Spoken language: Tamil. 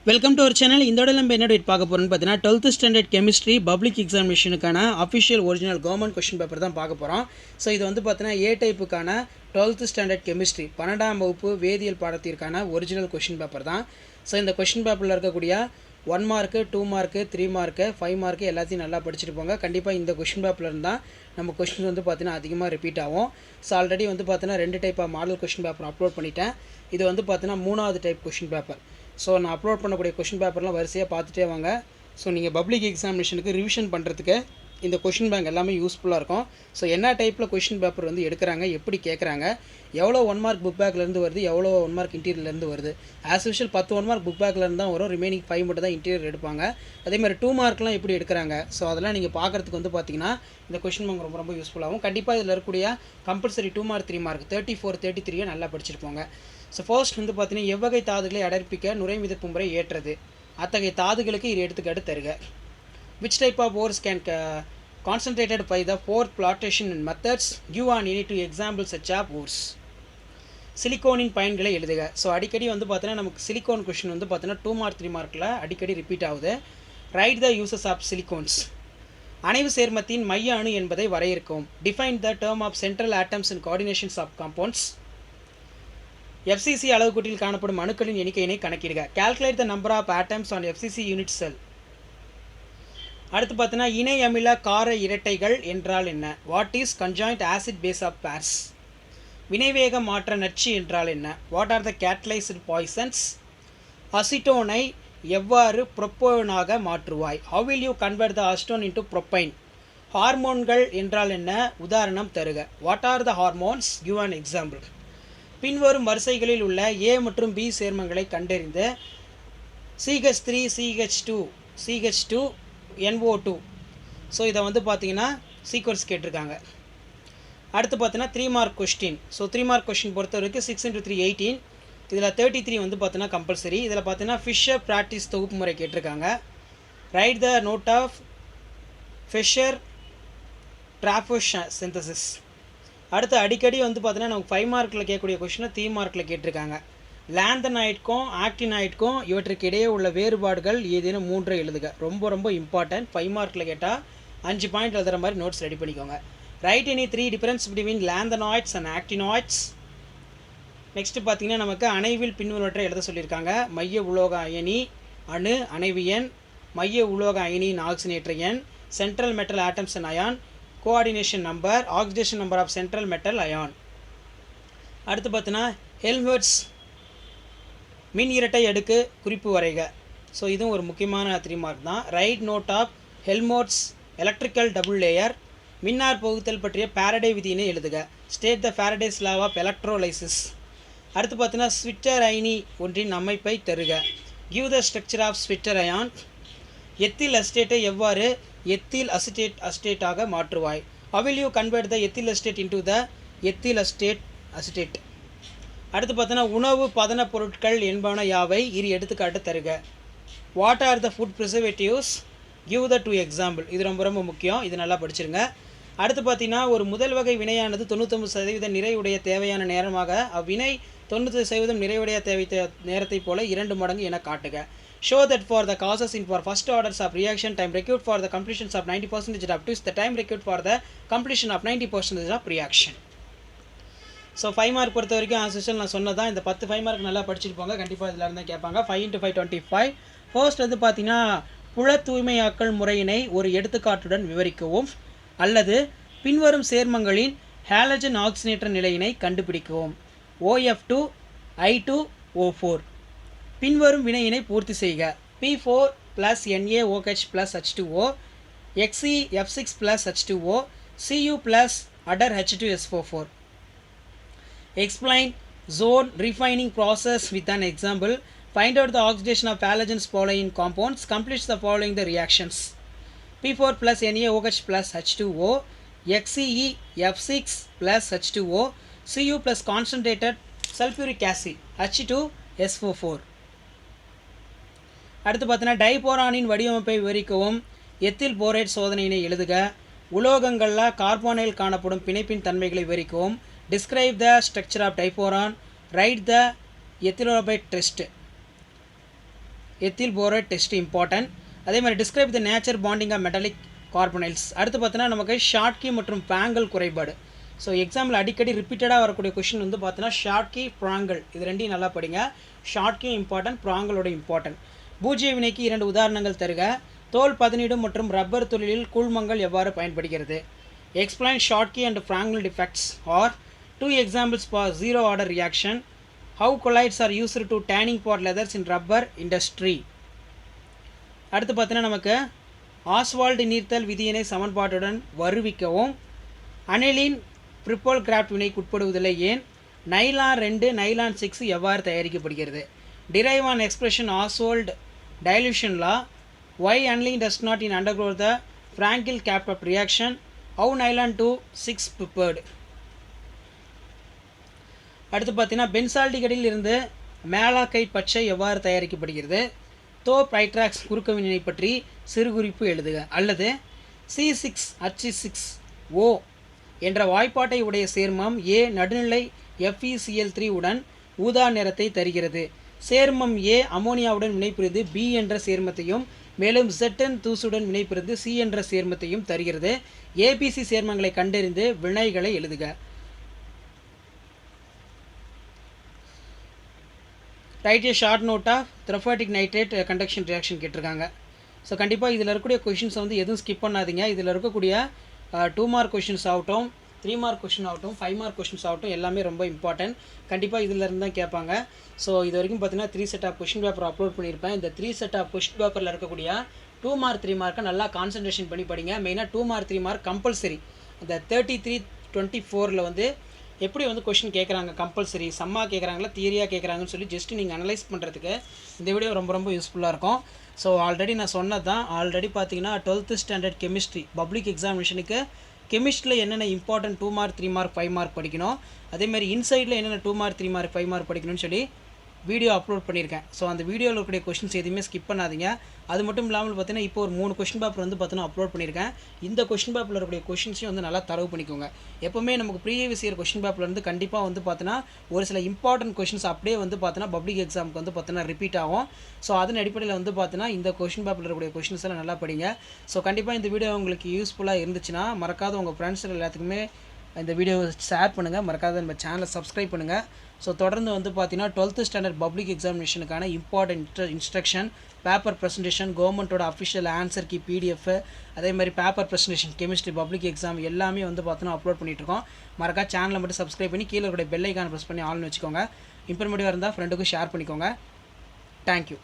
Welcome to our channel. இந்த இடம் நம்ம என்ன டேட் பார்க்க போகிறோம்னு பார்த்தீங்கன்னா 12th ஸ்டாண்டர்ட் கெமிஸ்ட்ரி பப்ளிக் எக்ஸாமினேஷனுக்கான official original government question paper தான் பார்க்க போகிறோம். ஸோ இது வந்து பார்த்தீங்கன்னா ஏ டைப்புக்கான 12th ஸ்டாண்டர்ட் கெமிஸ்ட்ரி 12ஆம் வகுப்பு வேதியியல் பாடத்திற்கான ஒரிஜினல் கொஸ்டின் பேப்பர் தான். ஸோ இந்த கொஸ்டின் பேப்பரில் இருக்கக்கூடிய 1 மார்க்கு 2 மார்க்கு 3 மார்க்கு 5 மார்க்கு எல்லாத்தையும் நல்லா படிச்சுட்டு போங்க. கண்டிப்பாக இந்த கொஸ்டின் பேப்பரில் இருந்தால் நம்ம கொஸ்டின் வந்து பார்த்தீங்கன்னா அதிகமாக ரிப்பீட் ஆகும். ஸோ ஆல்ரெடி வந்து பார்த்தீங்கன்னா 2 type of model question paper upload பண்ணிட்டேன். இது வந்து பார்த்தீங்கன்னா 3வது டைப் கொஸ்டின் பேப்பர். ஸோ நான் அப்லோட் பண்ணக்கூடிய கொஷின் பேப்பர்லாம் வரிசையாக பார்த்துட்டே வாங்க. ஸோ நீங்கள் பப்ளிக் எக்ஸாமினேஷனுக்கு ரிவிஷன் பண்ணுறதுக்கு இந்த கொஷின் பேங்க் எல்லாமே யூஸ்ஃபுல்லாக இருக்கும். ஸோ என்ன டைப்பில் கொஷின் பேப்பர் வந்து எடுக்கிறாங்க, எப்படி கேட்குறாங்க, எவ்வளோ 1 மார்க் புக் பேக்லேருந்து வருது, எவ்வளோ 1 மார்க் இன்டீரியர்லேருந்து வருது. ஆஸ் யூஷுவல் 10 1 மார்க் புக் பேக்லேருந்து தான் வரும், ரிமைனிங் 5 மட்டும் தான் இன்டீரியர் எடுப்பாங்க. அதேமாதிரி 2 மார்க்லாம் எப்படி எடுக்கிறாங்க, ஸோ அதெல்லாம் நீங்கள் பார்க்குறதுக்கு வந்து பார்த்தீங்கன்னா இந்த கொஷின் பேங்க் ரொம்ப ரொம்ப யூஸ்ஃபுல்லாகும். கண்டிப்பாக இதில் இருக்கக்கூடிய கம்பல்சரி 2 மார்க் 3 மார்க் 34 33 நல்லா படிச்சிருப்போங்க. ஸோ ஃபர்ஸ்ட் வந்து பார்த்தீங்கன்னா எவ்வகை தாதுகளை அடர்ப்பிக்க நுரை மிதப்பு முறை ஏற்றது, அத்தகைய தாதுகளுக்கு இது எடுத்துக்காட்டு தருக. Which type of ores can concentrated by the 4th flotation methods give any எனி 2 எக்ஸாம்பிள்ஸ் சச் ஆஃப் ஓர்ஸ். சிலிக்கோனின் பயன்களை எழுதுக. ஸோ அடிக்கடி வந்து பார்த்தீங்கன்னா நமக்கு சிலிக்கோன் கொஷின் வந்து பார்த்தீங்கன்னா 2 மார்க் 3 மார்க்கில் அடிக்கடி ரிப்பீட் ஆகுது. Write the uses of silicones. அணைவு சேர்மத்தின் மைய அணு என்பதை வரையறுக்கவும். Define the term of central atoms and coordinations of compounds. FCC அளவுக்கூட்டில் காணப்படும் அணுக்களின் எண்ணிக்கையினை கணக்கிடுக. Calculate the number of atoms on FCC unit cell. அடுத்து பார்த்தீங்கன்னா இணை அமில கார இரட்டைகள் என்றால் என்ன? What is conjugate acid base of pairs. வினைவேக மாற்ற நச்சு என்றால் என்ன? What are the catalyst poisons. அசிட்டோனை எவ்வாறு புரோப்போனாக மாற்றுவாய்? How will you convert the acetone into புரோப்பைன். ஹார்மோன்கள் என்றால் என்ன? உதாரணம் தருக. What are the hormones? Give an example. பின்வரும் வரிசைகளில் உள்ள A மற்றும் B சேர்மங்களை கண்டறிந்து CH3 CH2 CH2 NO2. So இதை வந்து பார்த்தீங்கன்னா சீக்வன்ஸ் கேட்டிருக்காங்க. அடுத்து பார்த்தீங்கன்னா 3 mark question. So 3 mark question பொறுத்த வரைக்கும் 6 × 3 18. இதில் 33 வந்து பார்த்தீங்கன்னா கம்பல்சரி. இதில் பார்த்தீங்கன்னா ஃபிஷர் ப்ராக்டிஸ் தொகுப்பு முறை கேட்டிருக்காங்க. Write the note of Fischer Tropsch synthesis. அடுத்து அடிக்கடி வந்து பார்த்தீங்கன்னா நமக்கு 5 மார்க்கில் கேட்கக்கூடிய கொஷினை 3 மார்க்கில் கேட்டிருக்காங்க. லேந்தனாய்டுக்கும் ஆக்டினாய்டுக்கும் இவற்றுக்கு இடையே உள்ள வேறுபாடுகள் ஏதேனும் 3 எழுதுக. ரொம்ப ரொம்ப இம்பார்ட்டன்ட். 5 மார்க்கில் கேட்டால் 5 பாயிண்ட் எழுதுகிற மாதிரி நோட்ஸ் ரெடி பண்ணிக்கோங்க. Write any 3 difference between lanthanoids and actinoids. Next பார்த்தீங்கன்னா நமக்கு அணைவில் பின்வருவற்றை எழுத சொல்லியிருக்காங்க. மைய உலோக அயனி அணு அணைவு எண், மைய உலோக அயனியின் ஆக்சிஜனேற்ற எண், central metal atoms and ion, coordination number, oxidation number of central metal ion. அடுத்து பார்த்தீங்கன்னா ஹெல்ம்ஹோல்ட்ஸ் மின் இரட்டை அடுக்கு குறிப்பு வரைக. ஸோ இதுவும் ஒரு முக்கியமான 3 மார்க் தான். Write note of Helmholtz electrical double layer. மின்னார் பகுத்தல் பற்றிய ஃபாரடே விதியினை எழுதுக. State the Faraday's law of electrolysis. அடுத்து பார்த்தீங்கன்னா ஸ்விட்டர் அயனி ஒன்றின் அமைப்பை தருக. Give the structure of zwitter ion. எத்தில் அசிட்டேட்டை எவ்வாறு எத்தில் அசிட்டேட்டாக மாற்றுவாய்? How will you convert the ethyl acetate into the ethyl acetate. அடுத்து பார்த்தீங்கன்னா உணவு பதன பொருட்கள் என்பன யாவை? இரு எடுத்துக்காட்டு தருக. What are the food preservatives? Give the 2 example. இது ரொம்ப ரொம்ப முக்கியம், இது நல்லா படிச்சிருங்க. அடுத்து பார்த்தீங்கன்னா ஒரு முதல் வகை வினையானது 99% நிறைவுடைய தேவையான நேரமாக அவ்வினை 99% நிறைவுடைய நேரத்தை போல 2 மடங்கு என காட்டுக. Show that for the causes in for first orders of reaction, time required for the completion of 90% of twist, the time required for the completion of 90% of reaction. So 5 mark பொறுத்த வரைக்கும் ஆஸ் யூஷுவல் நான் சொன்னதான். இந்த 10 5 மார்க் நல்லா படிச்சிருப்பாங்க. கண்டிப்பாக இதில் இருந்தால் கேட்பாங்க. 5 × 5 25. ஃபர்ஸ்ட் வந்து பார்த்தீங்கன்னா புல தூய்மையாக்கல் முறையினை ஒரு எடுத்துக்காட்டுடன் விவரிக்கவும், அல்லது பின்வரும் சேர்மங்களின் ஹாலஜன் ஆக்சிஜனேற்ற நிலையினை கண்டுபிடிக்கவும். OF2 I2O4. பின்வரும் வினையினை பூர்த்தி செய்க. P4 + NaOH + H2O, XeF6 + H2O, Cu + other H2SO4. Explain zone refining process with an example. Find out the oxidation of halogens following compounds. Complete the following the reactions. P4 + NaOH + H2O, XeF6 + H2O, Cu + concentrated sulfuric acid H2SO4. அடுத்து பார்த்தீங்கன்னா டைபோரானின் வடிவமைப்பை விவரிக்கவும். எத்தில் போரேட் சோதனையினை எழுதுக. உலோகங்களில் கார்போனைல் காணப்படும் பிணைப்பின் தன்மைகளை விவரிக்கவும். Describe the structure of diborane. Write the ethyl borate test. Ethyl borate test important. அதே மாதிரி describe the nature bonding of metallic carbonyls. அடுத்து பார்த்தீங்கன்னா நமக்கு ஷார்ட்கி மற்றும் பிராங்கல் குறைபாடு. ஸோ எக்ஸாம்பிள் அடிக்கடி ரிப்பீட்டடாக வரக்கூடிய கொஷின் வந்து பார்த்தீங்கன்னா ஷார்ட்கி பிராங்கல், இது ரெண்டையும் நல்லா படிங்க. ஷார்ட்கி இம்பார்ட்டன்ட், பிராங்கலோட இம்பார்ட்டன்ட். பூஜ்ய வினைக்கு 2 உதாரணங்கள் தருக. தோல் பதனிடும் மற்றும் ரப்பர் தொழிலில் கூழ்மங்கள் எவ்வாறு பயன்படுகிறது? Explain Schottky and Frenkel defects are 2 examples for zero order reaction. How colloids are used to tanning for leathers in rubber industry. அடுத்து பார்த்தீங்கன்னா நமக்கு ஆஸ்வால்டு நீர்த்தல் விதியினை சமன்பாட்டுடன் வருவிக்கவும். அனிலின் ப்ரிப்போல் கிராஃப்ட் வினைக்கு உட்படுவதில்லை ஏன்? நைலான் 2 நைலான் 6 எவ்வாறு தயாரிக்கப்படுகிறது? Derive an expression Ostwald dilution law. Why aniline does not in undergo the Friedel Crafts reaction. How nylon 2 6 prepared. அடுத்து பார்த்தீங்கன்னா பென்சால்டிகைடில் இருந்து மேலாக்கைட் பச்சை எவ்வாறு தயாரிக்கப்படுகிறது? தோப்ரைட்ராக்ஸ் குறுக்கு வினை பற்றி சிறுகுறிப்பு எழுதுக. அல்லது C6H6O என்ற வாய்ப்பாட்டை உடைய சேர்மம் A நடுநிலை FeCl3 உடன் ஊதா நிறத்தை தருகிறது. சேர்மம் A அமோனியாவுடன் வினைபுரிந்து B என்ற சேர்மத்தையும் மேலும் ZN தூசுடன் வினைபுரிந்து C என்ற சேர்மத்தையும் தருகிறது. ABC சேர்மங்களை கண்டறிந்து வினைகளை எழுதுக. Write a short note of த்ரஃபாட்டிக் நைட்ரேட் கண்டக்ஷன் ரியாக்ஷன் கேட்டிருக்காங்க. ஸோ கண்டிப்பாக இதில் இருக்கக்கூடிய கொஷின்ஸ் வந்து எதுவும் ஸ்கிப் பண்ணாதீங்க. இதில் இருக்கக்கூடிய 2 மார்க் கொஷின்ஸ் ஆகட்டும், 3 மார்க் கொஷின் ஆகட்டும், 5 மார்க் கொஷின்ஸ் ஆகட்டும், எல்லாமே ரொம்ப இம்பார்ட்டன்ட். கண்டிப்பாக இதில் இருந்து தான் கேட்பாங்க. ஸோ இது வரைக்கும் பார்த்தீங்கன்னா 3 set of question paper upload பண்ணியிருப்பேன். இந்த 3 செட் ஆஃப் கொஷின் பேப்பரில் இருக்கக்கூடிய 2 மார்க் 3 மார்க்கை நல்லா கான்சன்ட்ரேஷன் பண்ணி படிங்க. மெயினாக 2 மார்க் 3 மார்க் கம்பல்சரி. அந்த 33-24 வந்து எப்படி வந்து கொஷின் கேட்குறாங்க, கம்பல்சரி சம்மா கேட்குறாங்களா தியரியாக கேட்குறாங்கன்னு சொல்லி ஜஸ்ட்டு நீங்கள் அனலைஸ் பண்ணுறதுக்கு இந்த வீடியோ ரொம்ப ரொம்ப யூஸ்ஃபுல்லாக இருக்கும். ஸோ ஆல்ரெடி நான் சொன்னது தான். ஆல்ரெடி பார்த்தீங்கன்னா 12th ஸ்டாண்டர்ட் கெமிஸ்ட்ரி பப்ளிக் எக்ஸாமினேஷனுக்கு கெமிஸ்ட்ரியில் என்னென்ன இம்பார்ட்டன்ட் 2 மார்க் 3 மார்க் 5 மார்க் படிக்கணும், அதேமாதிரி இன்சைடில் என்னென்ன 2 மார்க் 3 மார்க் 5 மார்க் படிக்கணும்னு சொல்லி வீடியோ அப்லோட் பண்ணியிருக்கேன். ஸோ அந்த வீடியோவில் இருக்கக்கூடிய கொஷின்ஸ் எதுவுமே ஸ்கிப் பண்ணாதீங்க. அது மட்டும் இல்லாமல் பார்த்தீங்கன்னா இப்போ ஒரு 3 கொஷின் பேப்பர் வந்து பார்த்தீங்கன்னா அப்லோட் பண்ணியிருக்கேன். இந்த கொஷின் பேப்பரில் இருக்கக்கூடிய கொஷின்ஸையும் வந்து நல்லா தரவு பண்ணிக்கோங்க. எப்போவுமே நமக்கு ப்ரீவியஸ் இயர் கொஷின் பேப்பர்லேருந்து கண்டிப்பாக வந்து பார்த்தீங்கன்னா ஒரு சில இம்பார்ட்டன்ட் கொஷின்ஸ் அப்படியே வந்து பார்த்தீங்கன்னா பப்ளிக் எக்ஸாமுக்கு வந்து பார்த்தீங்கன்னா ரிப்பீட் ஆகும். ஸோ அதன் அடிப்படையில் வந்து பார்த்தீங்கன்னா இந்த கொஷின் பேப்பரில் இருக்கக்கூடிய கொஷின்ஸ் எல்லாம் நல்லா படிங்க. ஸோ கண்டிப்பாக இந்த வீடியோ உங்களுக்கு யூஸ்ஃபுல்லாக இருந்துச்சுன்னா மறக்காத உங்கள் ஃப்ரெண்ட்ஸ் எல்லாத்துக்குமே இந்த வீடியோவை ஷேர் பண்ணுங்கள். மறக்காத நம்ம சேனலை சப்ஸ்கிரைப் பண்ணுங்கள். ஸோ தொடர்ந்து வந்து பார்த்தீங்கன்னா 12th ஸ்டாண்டர்ட் பப்ளிக் எக்ஸாமினேஷனுக்கான இம்பார்ட்டன்ட் இன்ஸ்ட்ரக்ஷன், பேப்பர் ப்ரெசன்டேஷன், கவர்மெண்ட்டோட அஃபிஷியல் ஆன்சர் கீ PDF, அதே மாதிரி paper presentation chemistry public exam எல்லாமே வந்து பார்த்தீங்கன்னா அப்லோட் பண்ணிகிட்ருக்கோம். மறக்கா சேனலை மட்டும் சப்ஸ்கிரைப் பண்ணி கீழே இருக்கிற பெல் ஐக்கானை ப்ரெஸ் பண்ணி ஆல்னு வச்சுக்கோங்க. இன்ஃபர்மேட்டிவாக இருந்தால் ஃப்ரெண்டுக்கும் ஷேர் பண்ணிக்கோங்க. தேங்க்யூ.